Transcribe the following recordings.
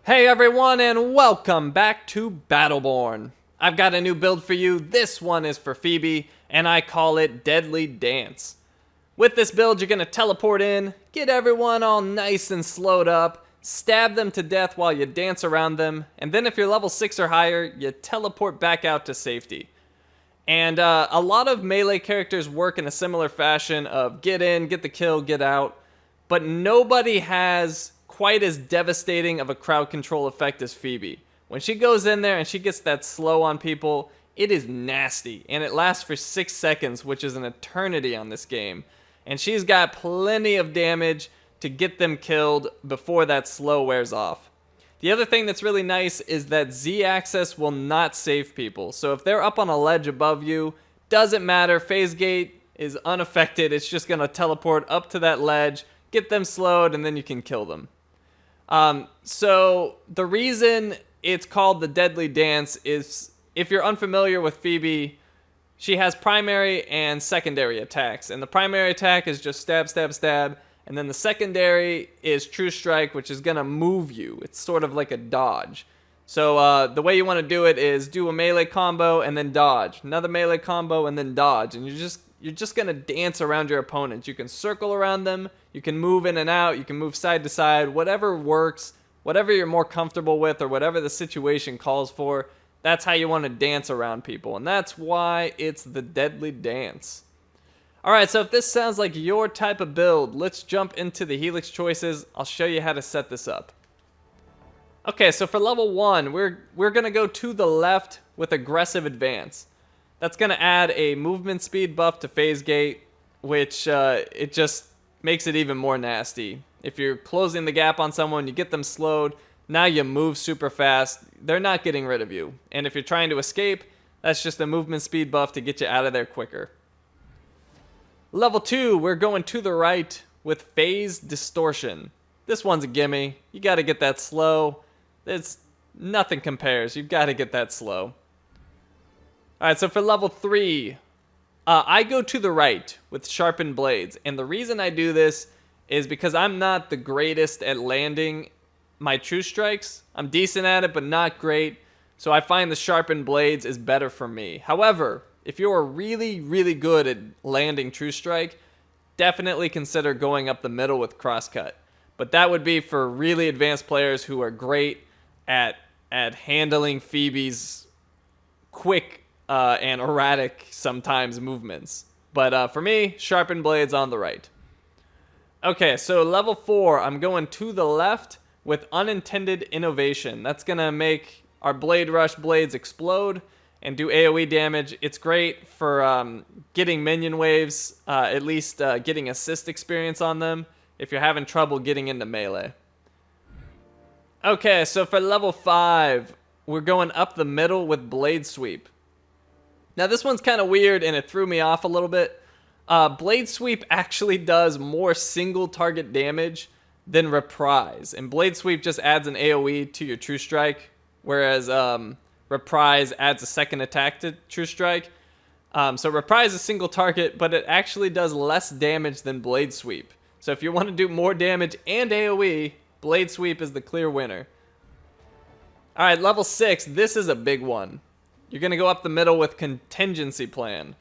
Hey everyone, and welcome back to Battleborn. I've got a new build for you. This one is for Phoebe, and I call it Deadly Dance. With this build, you're going to teleport in, get everyone all nice and slowed up, stab them to death while you dance around them, and then if you're level 6 or higher, you teleport back out to safety. And a lot of melee characters work in a similar fashion of get in, get the kill, get out, but nobody has quite as devastating of a crowd control effect as Phoebe. When she goes in there and she gets that slow on people, it is nasty, and it lasts for 6 seconds, which is an eternity on this game. And she's got plenty of damage to get them killed before that slow wears off. The other thing that's really nice is that Z-axis will not save people. So if they're up on a ledge above you, doesn't matter, phase gate is unaffected. It's just going to teleport up to that ledge, get them slowed, and then you can kill them. So the reason it's called the Deadly Dance is, if you're unfamiliar with Phoebe, she has primary and secondary attacks. And the primary attack is just stab, stab, stab. And then the secondary is True Strike, which is going to move you. It's sort of like a dodge. So the way you want to do it is do a melee combo and then dodge. Another melee combo and then dodge. And you're just going to dance around your opponents. You can circle around them. You can move in and out. You can move side to side. Whatever works, whatever you're more comfortable with, or whatever the situation calls for, that's how you want to dance around people. And that's why it's the Deadly Dance. Alright, so if this sounds like your type of build, let's jump into the Helix choices. I'll show you how to set this up. Okay, so for level 1, we're going to go to the left with Aggressive Advance. That's going to add a movement speed buff to phase gate, which it just makes it even more nasty. If you're closing the gap on someone, you get them slowed, now you move super fast, they're not getting rid of you. And if you're trying to escape, that's just a movement speed buff to get you out of there quicker. Level 2, we're going to the right with Phase Distortion. This one's a gimme. You got to get that slow. Nothing compares. You've got to get that slow. Alright, so for level 3, I go to the right with Sharpened Blades. And the reason I do this is because I'm not the greatest at landing my True Strikes. I'm decent at it, but not great. So I find the Sharpened Blades is better for me. However, if you're really, really good at landing True Strike, definitely consider going up the middle with Crosscut. But that would be for really advanced players who are great at handling Phoebe's quick and erratic sometimes movements. But for me, Sharpened Blades on the right. Okay, so level 4, I'm going to the left with Unintended Innovation. That's going to make our Blade Rush blades explode and do AoE damage. It's great for getting minion waves, at least getting assist experience on them if you're having trouble getting into melee. Okay, so for level 5, we're going up the middle with Blade Sweep. Now this one's kind of weird and it threw me off a little bit. Blade Sweep actually does more single target damage than Reprise. And Blade Sweep just adds an AoE to your True Strike, whereas Reprise adds a second attack to True Strike. So Reprise is single target, but it actually does less damage than Blade Sweep. So if you want to do more damage and AoE, Blade Sweep is the clear winner. Alright, level 6, this is a big one. You're going to go up the middle with Contingency Plan.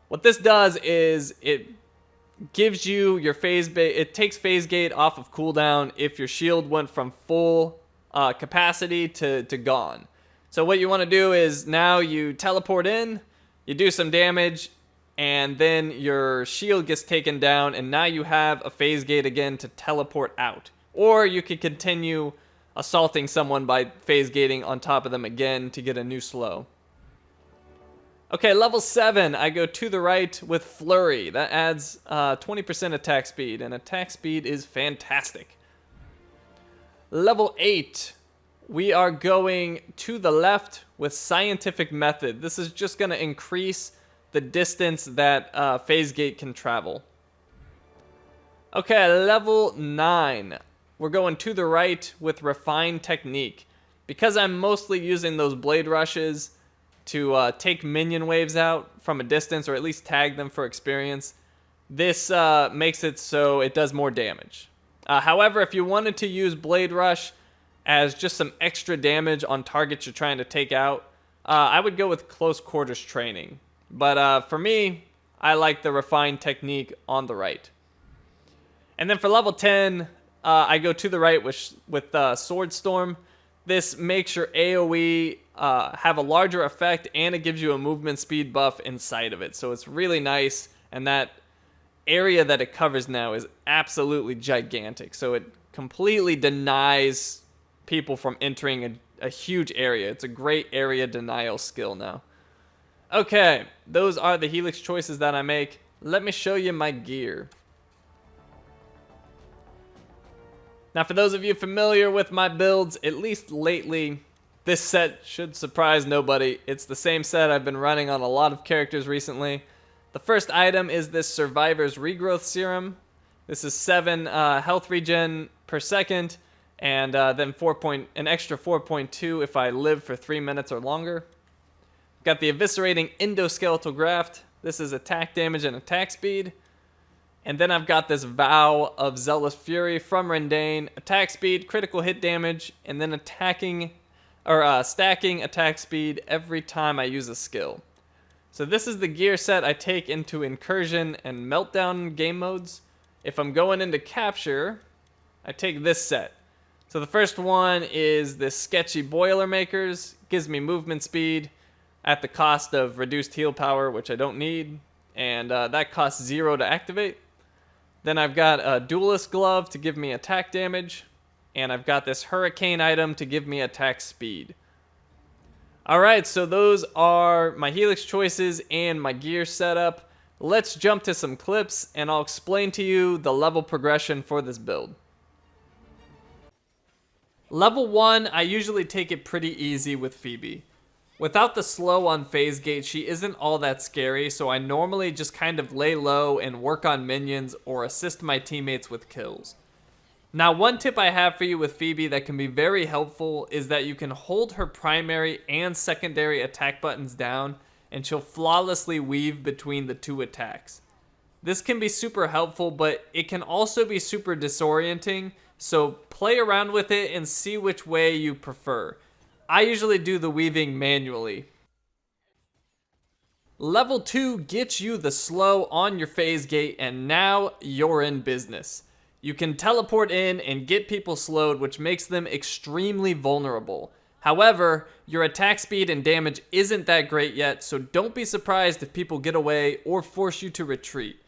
What this does is it gives you your it takes phase gate off of cooldown if your shield went from full capacity to gone. So what you want to do is now you teleport in, you do some damage, and then your shield gets taken down, and now you have a phase gate again to teleport out. Or you could continue assaulting someone by phase gating on top of them again to get a new slow. Okay, level 7, I go to the right with Flurry. That adds 20% attack speed, and attack speed is fantastic. Level 8, we are going to the left with Scientific Method. This is just going to increase the distance that phase gate can travel. Okay, level 9, we're going to the right with Refined Technique. Because I'm mostly using those blade rushes to take minion waves out from a distance, or at least tag them for experience, this makes it so it does more damage. However, if you wanted to use Blade Rush as just some extra damage on targets you're trying to take out, I would go with Close Quarters Training. But for me, I like the Refined Technique on the right. And then for level 10, I go to the right with Swordstorm. This makes your AoE have a larger effect, and it gives you a movement speed buff inside of it. So it's really nice, and that area that it covers now is absolutely gigantic. So it completely denies people from entering a huge area. It's a great area denial skill now. Okay, those are the Helix choices that I make. Let me show you my gear. Now, for those of you familiar with my builds, at least lately, this set should surprise nobody. It's the same set I've been running on a lot of characters recently. The first item is this Survivor's Regrowth Serum. This is 7 health regen per second, and then an extra 4.2 if I live for 3 minutes or longer. Got the Eviscerating Endoskeletal Graft. This is attack damage and attack speed. And then I've got this Vow of Zealous Fury from Rendane. Attack speed, critical hit damage, and then stacking attack speed every time I use a skill. So this is the gear set I take into Incursion and Meltdown game modes. If I'm going into Capture, I take this set. So the first one is this Sketchy Boilermakers. Gives me movement speed at the cost of reduced heal power, which I don't need. And that costs 0 to activate. Then I've got a Duelist Glove to give me attack damage. And I've got this Hurricane item to give me attack speed. Alright, so those are my Helix choices and my gear setup. Let's jump to some clips and I'll explain to you the level progression for this build. Level 1, I usually take it pretty easy with Phoebe. Without the slow on phase gate, she isn't all that scary, so I normally just kind of lay low and work on minions or assist my teammates with kills. Now, one tip I have for you with Phoebe that can be very helpful is that you can hold her primary and secondary attack buttons down and she'll flawlessly weave between the two attacks. This can be super helpful, but it can also be super disorienting, so play around with it and see which way you prefer. I usually do the weaving manually. Level 2 gets you the slow on your phase gate, and now you're in business. You can teleport in and get people slowed, which makes them extremely vulnerable. However, your attack speed and damage isn't that great yet, so don't be surprised if people get away or force you to retreat.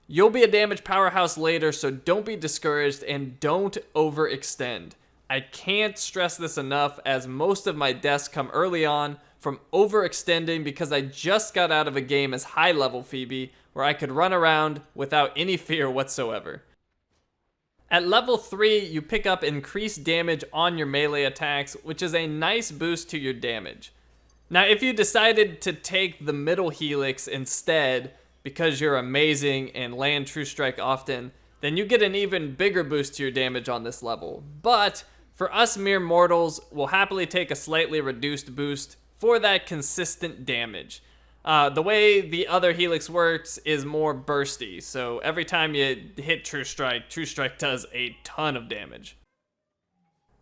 You'll be a damage powerhouse later, so don't be discouraged and don't overextend. I can't stress this enough, as most of my deaths come early on from overextending because I just got out of a game as high level Phoebe where I could run around without any fear whatsoever. At level 3, you pick up increased damage on your melee attacks, which is a nice boost to your damage. Now, if you decided to take the middle Helix instead because you're amazing and land True Strike often, then you get an even bigger boost to your damage on this level. But for us mere mortals, we'll happily take a slightly reduced boost for that consistent damage. The way the other Helix works is more bursty, so every time you hit True Strike does a ton of damage.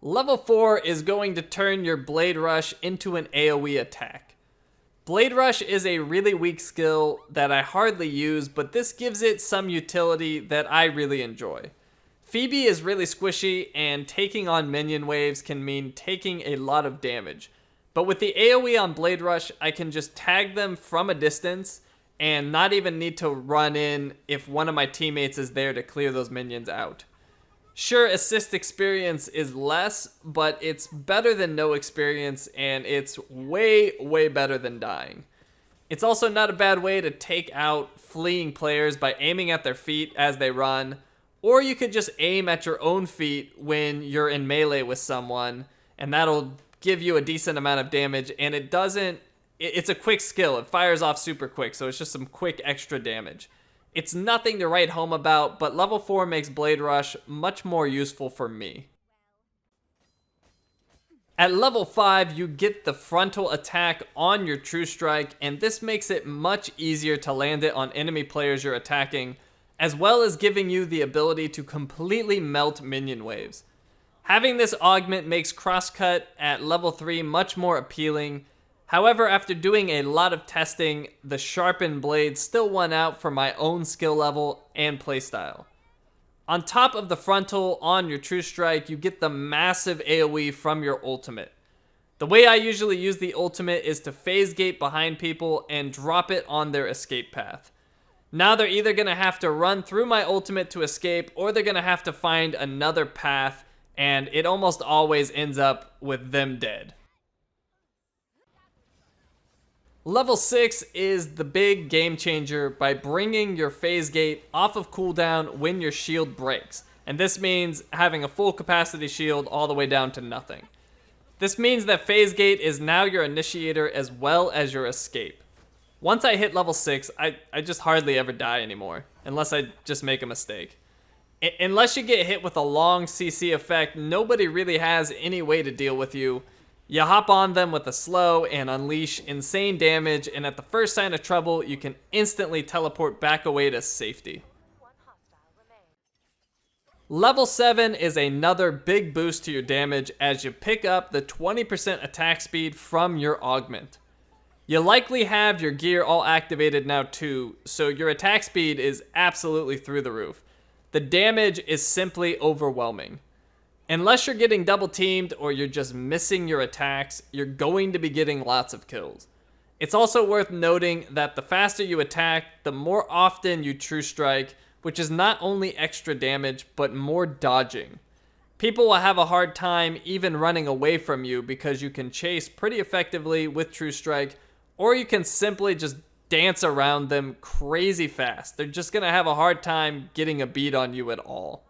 Level 4 is going to turn your Blade Rush into an AoE attack. Blade Rush is a really weak skill that I hardly use, but this gives it some utility that I really enjoy. Phoebe is really squishy, and taking on minion waves can mean taking a lot of damage. But with the AoE on Blade Rush, I can just tag them from a distance and not even need to run in if one of my teammates is there to clear those minions out. Sure, assist experience is less, but it's better than no experience, and it's way, way better than dying. It's also not a bad way to take out fleeing players by aiming at their feet as they run, or you could just aim at your own feet when you're in melee with someone, and that'll give you a decent amount of damage, and it's a quick skill. It fires off super quick, so it's just some quick extra damage. It's nothing to write home about, but level 4 makes Blade Rush much more useful for me. At level 5, you get the frontal attack on your True Strike, and this makes it much easier to land it on enemy players you're attacking, as well as giving you the ability to completely melt minion waves. Having this augment makes crosscut at level 3 much more appealing. However, after doing a lot of testing, the Sharpened blade still won out for my own skill level and playstyle. On top of the frontal on your True Strike, you get the massive AoE from your ultimate. The way I usually use the ultimate is to phase gate behind people and drop it on their escape path. Now they're either going to have to run through my ultimate to escape, or they're going to have to find another path, and it almost always ends up with them dead. Level 6 is the big game changer by bringing your phase gate off of cooldown when your shield breaks. And this means having a full capacity shield all the way down to nothing. This means that phase gate is now your initiator as well as your escape. Once I hit level 6, I just hardly ever die anymore, unless I just make a mistake. Unless you get hit with a long CC effect, nobody really has any way to deal with you. You hop on them with a slow and unleash insane damage, and at the first sign of trouble, you can instantly teleport back away to safety. Level 7 is another big boost to your damage as you pick up the 20% attack speed from your augment. You likely have your gear all activated now too, so your attack speed is absolutely through the roof. The damage is simply overwhelming. Unless you're getting double teamed or you're just missing your attacks, you're going to be getting lots of kills. It's also worth noting that the faster you attack, the more often you True Strike, which is not only extra damage, but more dodging. People will have a hard time even running away from you because you can chase pretty effectively with True Strike, or you can simply just dance around them crazy fast. They're just going to have a hard time getting a beat on you at all.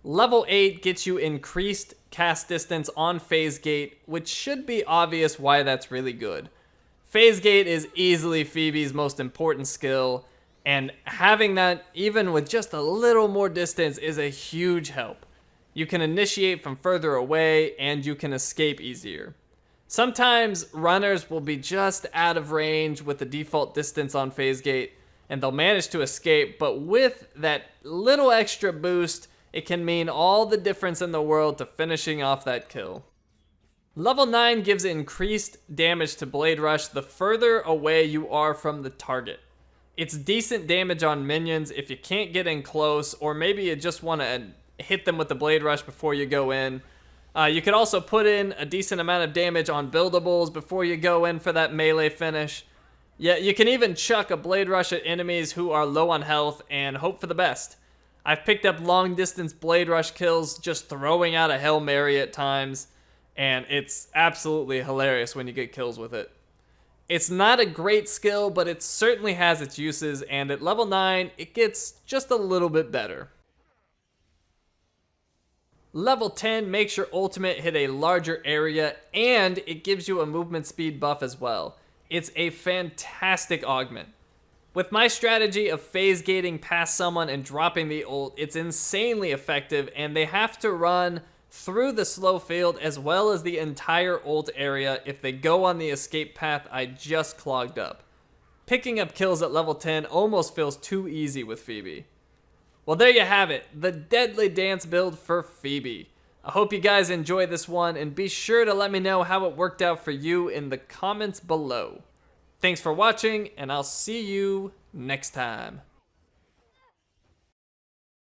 Level 8 gets you increased cast distance on phase gate, which should be obvious why that's really good. Phase gate is easily Phoebe's most important skill, and having that even with just a little more distance is a huge help. You can initiate from further away and you can escape easier. Sometimes runners will be just out of range with the default distance on phase gate and they'll manage to escape, but with that little extra boost, it can mean all the difference in the world to finishing off that kill. Level 9 gives increased damage to Blade Rush the further away you are from the target. It's decent damage on minions if you can't get in close, or maybe you just want to hit them with the Blade Rush before you go in. You could also put in a decent amount of damage on buildables before you go in for that melee finish. Yeah, you can even chuck a Blade Rush at enemies who are low on health and hope for the best. I've picked up long distance Blade Rush kills just throwing out a Hail Mary at times, and it's absolutely hilarious when you get kills with it. It's not a great skill, but it certainly has its uses, and at level 9, it gets just a little bit better. Level 10 makes your ultimate hit a larger area, and it gives you a movement speed buff as well. It's a fantastic augment. With my strategy of phase gating past someone and dropping the ult, it's insanely effective, and they have to run through the slow field as well as the entire ult area if they go on the escape path I just clogged up. Picking up kills at level 10 almost feels too easy with Phoebe. Well, there you have it, the Deadly Dance build for Phoebe. I hope you guys enjoyed this one, and be sure to let me know how it worked out for you in the comments below. Thanks for watching, and I'll see you next time.